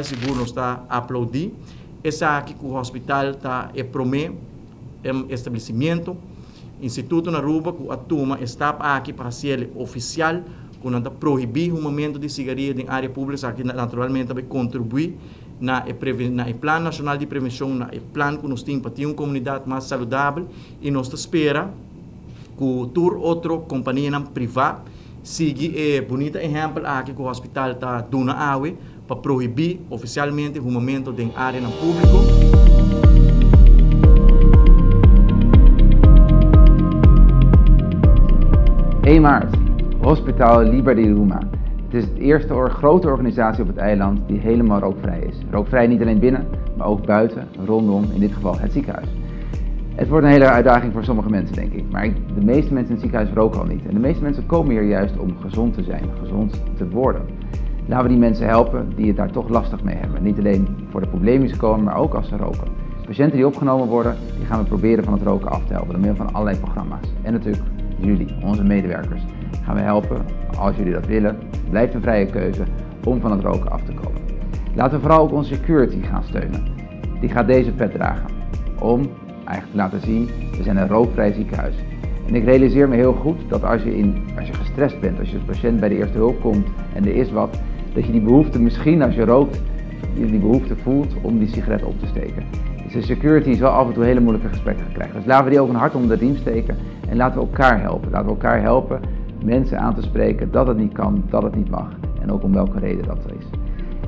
seguro está aplaudir. Essa aqui que o hospital está promete estabelecimento, instituto na Aruba que a turma está aqui para ser oficial, quando proibir o momento de cigarrilha em área pública, aqui naturalmente vai contribuir na Plano Nacional de Prevenção, na plano que nós temos para ter uma comunidade mais saudável e nós espera que toda outra companhia privada siga bonito exemplo aqui que o hospital está dando água para proibir oficialmente o momento em área pública. EMART, Hospital Liberty Ruma. Het is de eerste grote organisatie op het eiland die helemaal rookvrij is. Rookvrij niet alleen binnen, maar ook buiten, rondom, in dit geval het ziekenhuis. Het wordt een hele uitdaging voor sommige mensen, denk ik. Maar de meeste mensen in het ziekenhuis roken al niet. En de meeste mensen komen hier juist om gezond te zijn, gezond te worden. Laten we die mensen helpen die het daar toch lastig mee hebben. Niet alleen voor de problemen die ze komen, maar ook als ze roken. Patiënten die opgenomen worden, die gaan we proberen van het roken af te helpen. Door middel van allerlei programma's. En natuurlijk jullie, onze medewerkers, gaan we helpen, als jullie dat willen. Blijft een vrije keuze om van het roken af te komen. Laten we vooral ook onze security gaan steunen. Die gaat deze pet dragen. Om eigenlijk te laten zien, we zijn een rookvrij ziekenhuis. En ik realiseer me heel goed dat als je gestrest bent, als je als patiënt bij de eerste hulp komt en er is wat, dat je die behoefte misschien als je rookt, die behoefte voelt om die sigaret op te steken. Dus de security zal af en toe hele moeilijke gesprekken krijgen. Dus laten we die ook een hart onder de riem steken en laten we elkaar helpen. Laten we elkaar helpen mensen aan te spreken dat het niet kan, dat het niet mag en ook om welke reden dat is.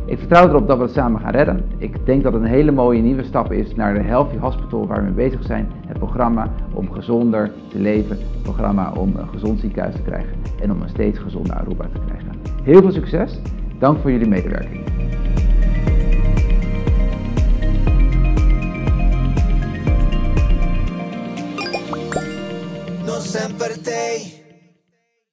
Ik vertrouw erop dat we het samen gaan redden. Ik denk dat het een hele mooie nieuwe stap is naar de Healthy Hospital waar we mee bezig zijn. Het programma om gezonder te leven, het programma om een gezond ziekenhuis te krijgen en om een steeds gezonder Aruba te krijgen. Heel veel succes, dank voor jullie medewerking. No sempre